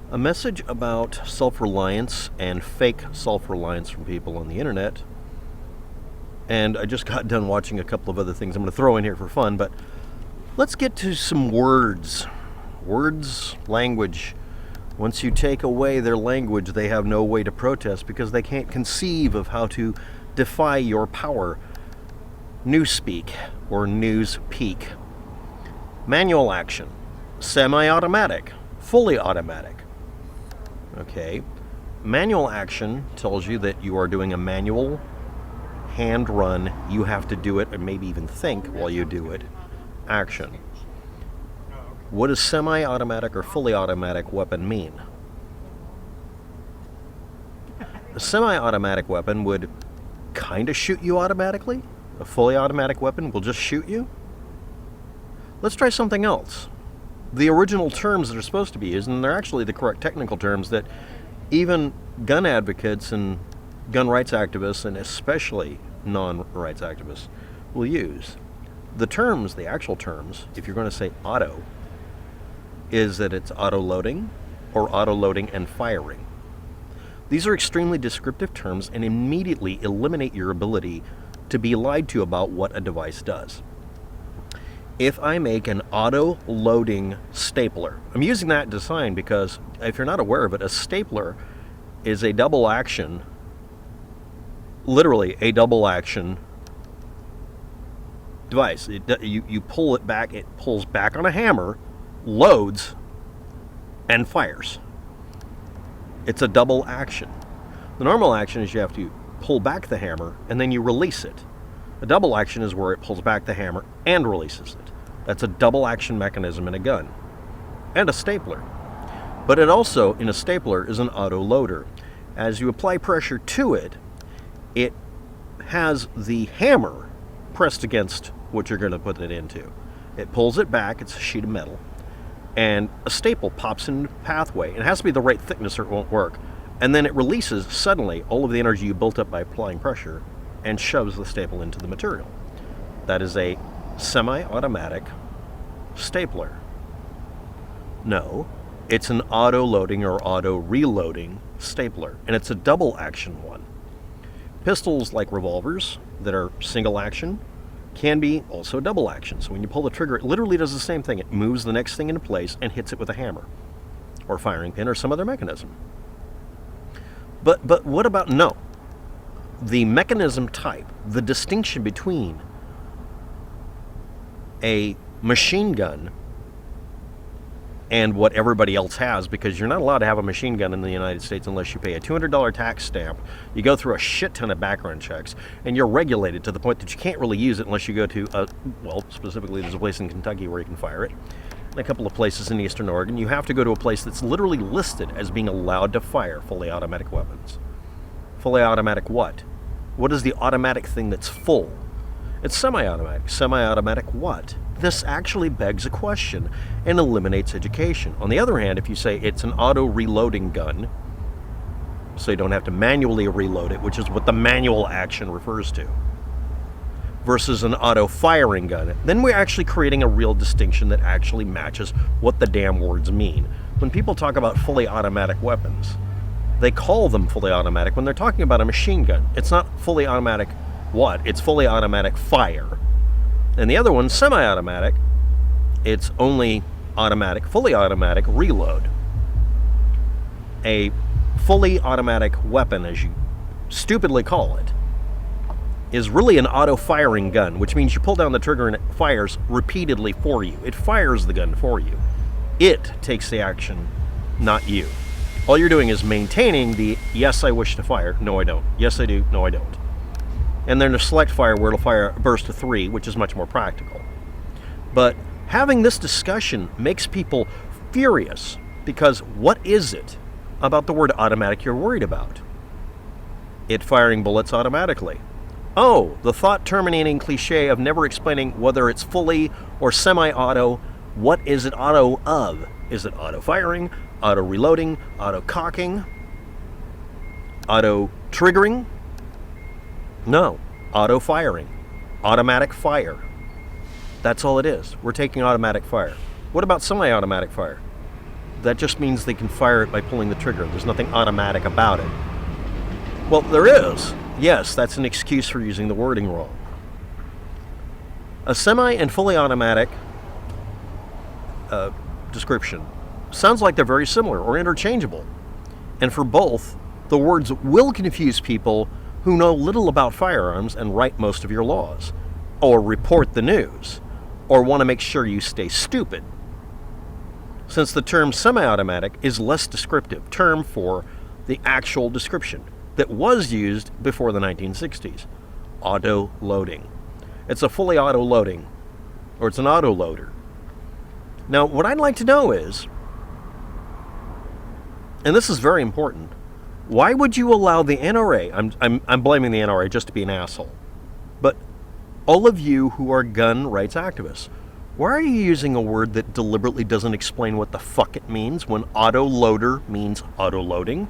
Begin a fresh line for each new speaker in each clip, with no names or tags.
A message about self-reliance and fake self-reliance from people on the internet. And I just got done watching a couple of other things I'm going to throw in here for fun, but let's get to some words. Words, language. Once you take away their language, they have no way to protest because they can't conceive of how to defy your power. Newspeak or newspeak. Manual action. Semi-automatic. Fully automatic. Okay. Manual action tells you that you are doing a manual hand run. You have to do it and maybe even think while you do it. Action. What does semi-automatic or fully automatic weapon mean? A semi-automatic weapon would kind of shoot you automatically. A fully automatic weapon will just shoot you. Let's try something else. The original terms that are supposed to be used, and they're actually the correct technical terms that even gun advocates and gun rights activists, and especially non-rights activists, will use. The terms, the actual terms, if you're going to say auto, is that it's auto-loading or auto-loading and firing. These are extremely descriptive terms and immediately eliminate your ability to be lied to about what a device does. If I make an auto-loading stapler, I'm using that design because if you're not aware of it, a stapler is a double action, literally a double action device. You pull it back, it pulls back on a hammer, loads, and fires. It's a double action. The normal action is you have to pull back the hammer and then you release it. A double action is where it pulls back the hammer and releases it. That's a double action mechanism in a gun. And a stapler. But it also, in a stapler, is an auto loader. As you apply pressure to it, it has the hammer pressed against what you're going to put it into. It pulls it back, it's a sheet of metal, and a staple pops into the pathway. It has to be the right thickness or it won't work. And then it releases suddenly all of the energy you built up by applying pressure and shoves the staple into the material. That is a semi-automatic stapler. No, it's an auto-loading or auto-reloading stapler, and it's a double-action one. Pistols, like revolvers that are single-action, can be also double-action. So when you pull the trigger, it literally does the same thing. It moves the next thing into place and hits it with a hammer or firing pin or some other mechanism. But what about, no, the mechanism type, the distinction between a machine gun and what everybody else has, because you're not allowed to have a machine gun in the United States unless you pay a $200 tax stamp, you go through a shit ton of background checks, and you're regulated to the point that you can't really use it unless you go to, well, specifically there's a place in Kentucky where you can fire it, and a couple of places in Eastern Oregon. You have to go to a place that's literally listed as being allowed to fire fully automatic weapons. Fully automatic what? What is the automatic thing that's full? It's semi-automatic. Semi-automatic what? This actually begs a question and eliminates education. On the other hand, if you say it's an auto-reloading gun, so you don't have to manually reload it, which is what the manual action refers to, versus an auto-firing gun, then we're actually creating a real distinction that actually matches what the damn words mean. When people talk about fully automatic weapons, they call them fully automatic when they're talking about a machine gun. It's not fully automatic what? It's fully automatic fire. And the other one, semi-automatic, it's only automatic, fully automatic reload. A fully automatic weapon, as you stupidly call it, is really an auto-firing gun, which means you pull down the trigger and it fires repeatedly for you. It fires the gun for you. It takes the action, not you. All you're doing is maintaining the, yes, I wish to fire, no, I don't. Yes, I do, no, I don't. And then a select fire where it'll fire a burst of 3, which is much more practical. But having this discussion makes people furious, because what is it about the word automatic you're worried about? It firing bullets automatically. Oh, the thought-terminating cliche of never explaining whether it's fully or semi-auto. What is it auto of? Is it auto-firing, auto-reloading, auto-cocking, auto-triggering? No, auto-firing, automatic fire. That's all it is. We're taking automatic fire. What about semi-automatic fire? that just means they can fire it by pulling the trigger. There's nothing automatic about it. Well, there is. Yes, that's an excuse for using the wording wrong. A semi and fully automatic description sounds like they're very similar or interchangeable. And for both, the words will confuse people who know little about firearms and write most of your laws, or report the news, or want to make sure you stay stupid. Since the term semi-automatic is less descriptive term for the actual description that was used before the 1960s, auto-loading. It's a fully auto-loading, or it's an auto-loader. Now, what I'd like to know is, and this is very important, why would you allow the NRA, I'm blaming the NRA just to be an asshole, but all of you who are gun rights activists, why are you using a word that deliberately doesn't explain what the fuck it means when auto-loader means auto-loading?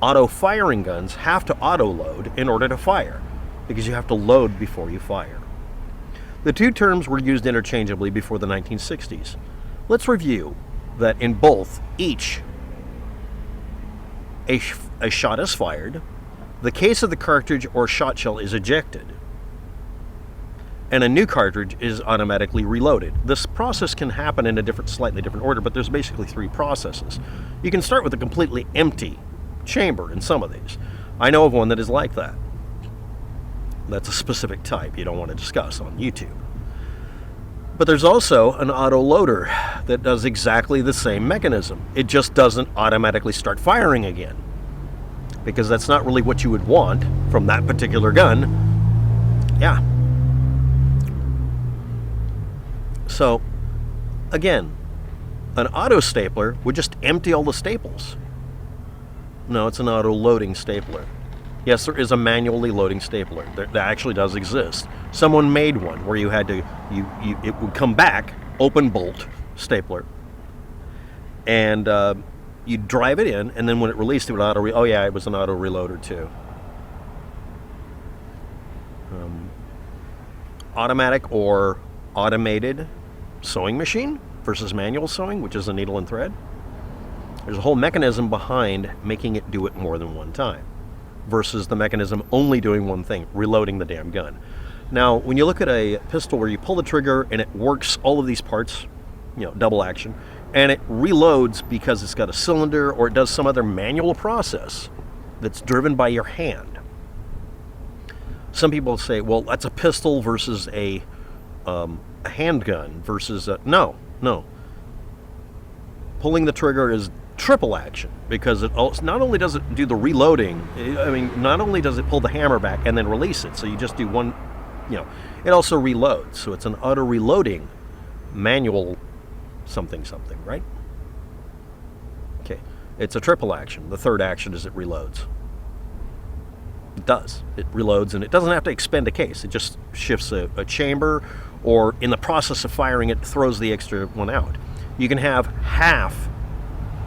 Auto-firing guns have to auto-load in order to fire, because you have to load before you fire. The two terms were used interchangeably before the 1960s. Let's review that in both, each, a shot is fired, the case of the cartridge or shot shell is ejected, and a new cartridge is automatically reloaded. This process can happen in a slightly different order, but there's basically three processes. You can start with a completely empty chamber in some of these. I know of one that is like that. That's a specific type you don't want to discuss on YouTube. But there's also an auto-loader that does exactly the same mechanism. It just doesn't automatically start firing again, because that's not really what you would want from that particular gun. Yeah. So, again, an auto stapler would just empty all the staples. No, it's an auto-loading stapler. Yes, there is a manually loading stapler. That actually does exist. Someone made one where you had to, it would come back, open bolt stapler, and you'd drive it in, and then when it released, it would oh yeah, it was an auto reloader too. Automatic or automated sewing machine versus manual sewing, which is a needle and thread. There's a whole mechanism behind making it do it more than one time, versus the mechanism only doing one thing, reloading the damn gun. Now, when you look at a pistol where you pull the trigger and it works all of these parts, double action, and it reloads because it's got a cylinder or it does some other manual process that's driven by your hand. Some people say, well, that's a pistol versus a handgun versus no. Pulling the trigger is triple action, because it also, not only does it do the reloading, not only does it pull the hammer back and then release it, so you just do one, it also reloads. So it's an auto reloading manual something, right? Okay, it's a triple action. The third action is it reloads. It does. It reloads, and it doesn't have to expend a case. It just shifts a chamber, or in the process of firing, it throws the extra one out. You can have half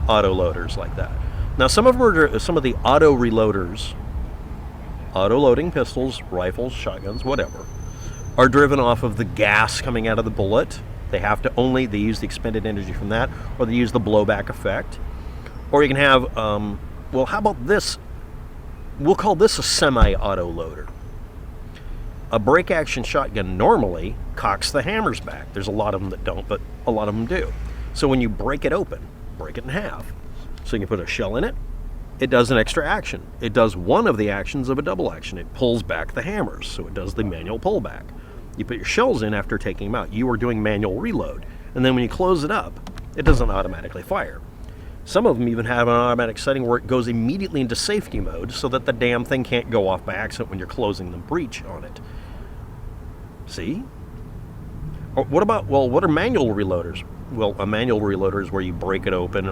auto loaders like that. Now, some of the auto reloaders, auto loading pistols, rifles, shotguns, whatever, are driven off of the gas coming out of the bullet. They use the expended energy from that, or they use the blowback effect. Or you can have, how about this? We'll call this a semi-auto loader. A break action shotgun normally cocks the hammers back. There's a lot of them that don't, but a lot of them do. So when you break it open, break it in half. So you can put a shell in it. It does an extra action. It does one of the actions of a double action. It pulls back the hammers, so it does the manual pullback. You put your shells in after taking them out. You are doing manual reload. And then when you close it up, it doesn't automatically fire. Some of them even have an automatic setting where it goes immediately into safety mode so that the damn thing can't go off by accident when you're closing the breech on it. See? Or what are manual reloaders? Well, a manual reloader is where you break it open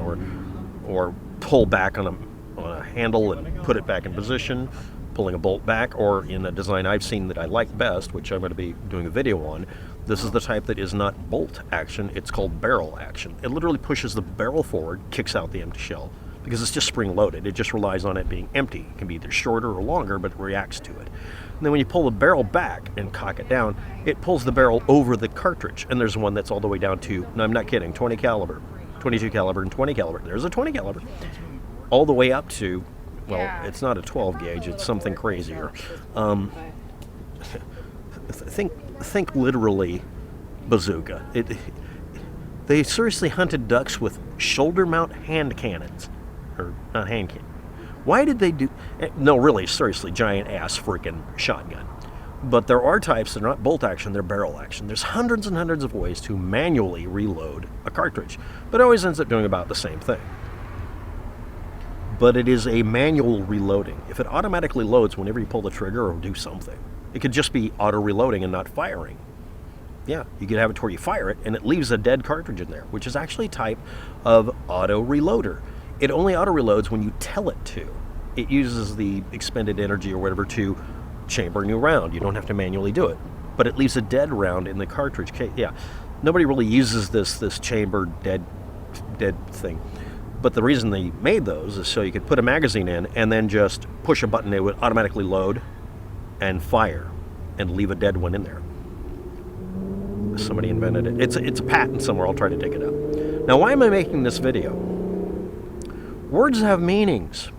or pull back on a handle and put it back in position, pulling a bolt back, or in a design I've seen that I like best, which I'm going to be doing a video on, this is the type that is not bolt action, it's called barrel action. It literally pushes the barrel forward, kicks out the empty shell, because it's just spring-loaded. It just relies on it being empty. It can be either shorter or longer, but it reacts to it. And then when you pull the barrel back and cock it down, it pulls the barrel over the cartridge. And there's one that's all the way down to, no, I'm not kidding, 20 caliber, 22 caliber, and 20 caliber. There's a 20 caliber. All the way up to, well, it's not a 12 gauge, it's something crazier. Think literally bazooka. They seriously hunted ducks with shoulder mount hand cannons. Or not hand cannon. Why did they do... No, really, seriously, giant ass freaking shotgun. But there are types that are not bolt action, they're barrel action. There's hundreds and hundreds of ways to manually reload a cartridge. But it always ends up doing about the same thing. But it is a manual reloading. If it automatically loads whenever you pull the trigger or do something, it could just be auto-reloading and not firing. Yeah, you could have it to where you fire it and it leaves a dead cartridge in there, which is actually a type of auto-reloader. It only auto-reloads when you tell it to. It uses the expended energy or whatever to chamber a new round. You don't have to manually do it. But it leaves a dead round in the cartridge case. Yeah, nobody really uses this chambered dead thing. But the reason they made those is so you could put a magazine in and then just push a button. It would automatically load and fire and leave a dead one in there. Somebody invented it. It's a patent somewhere. I'll try to dig it out. Now, why am I making this video? Words have meanings.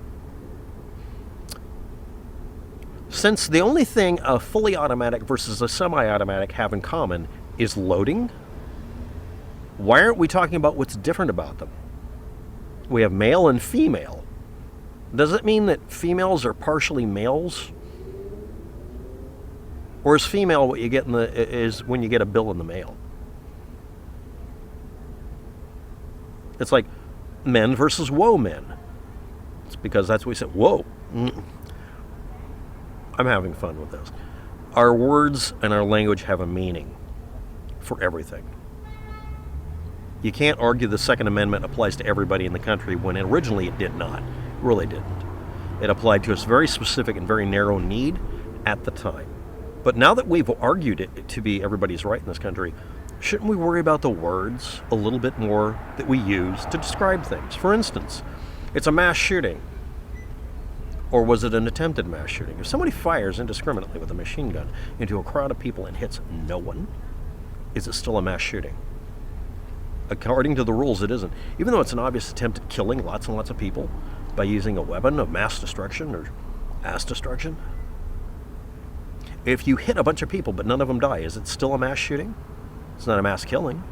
Since the only thing a fully automatic versus a semi-automatic have in common is loading, why aren't we talking about what's different about them? We have male and female. Does it mean that females are partially males? Or is female what you get is when you get a bill in the mail? It's like men versus whoa men. It's because that's what we said. Whoa. I'm having fun with this. Our words and our language have a meaning for everything. You can't argue the Second Amendment applies to everybody in the country when originally it did not. It really didn't. It applied to a very specific and very narrow need at the time. But now that we've argued it to be everybody's right in this country, shouldn't we worry about the words a little bit more that we use to describe things? For instance, it's a mass shooting. Or was it an attempted mass shooting? If somebody fires indiscriminately with a machine gun into a crowd of people and hits no one, is it still a mass shooting? According to the rules, it isn't. Even though it's an obvious attempt at killing lots and lots of people by using a weapon of mass destruction or ass destruction. If you hit a bunch of people but none of them die, is it still a mass shooting? It's not a mass killing.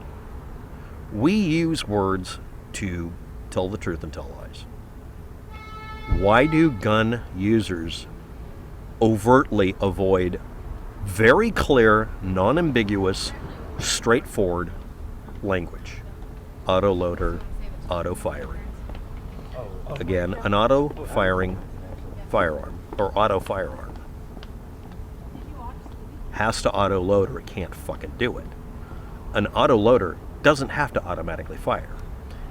We use words to tell the truth and tell lies. Why do gun users overtly avoid very clear, non-ambiguous, straightforward language? Auto-loader, auto-firing. Again, an auto-firing firearm, or auto-firearm, has to auto-load or it can't fucking do it. An auto-loader doesn't have to automatically fire.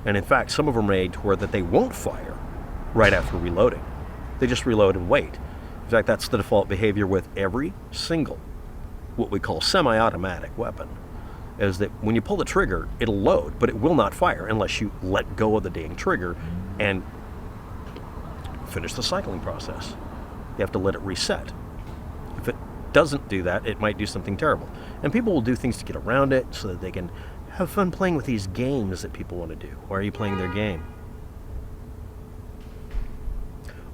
And in fact, some of them are made to where that they won't fire right after reloading. They just reload and wait. In fact, that's the default behavior with every single, what we call semi-automatic weapon, is that when you pull the trigger, it'll load, but it will not fire unless you let go of the dang trigger and finish the cycling process. You have to let it reset. If it doesn't do that, it might do something terrible. And people will do things to get around it so that they can have fun playing with these games that people want to do. Why are you playing their game?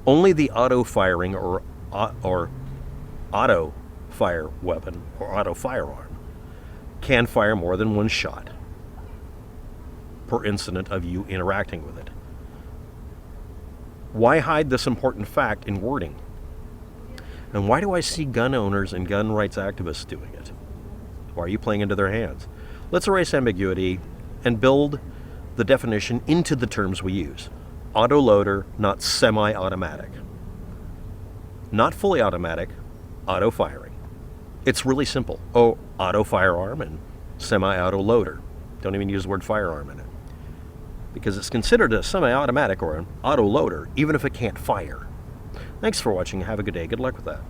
Only the auto-firing or auto-fire weapon or auto-firearm can fire more than one shot per incident of you interacting with it. Why hide this important fact in wording? And why do I see gun owners and gun rights activists doing it? Why are you playing into their hands? Let's erase ambiguity and build the definition into the terms we use. Auto-loader, not semi-automatic. Not fully automatic, auto-firing. It's really simple. Oh, auto-firearm and semi-auto-loader. Don't even use the word firearm in it. Because it's considered a semi-automatic or an auto-loader, even if it can't fire. Thanks for watching. Have a good day. Good luck with that.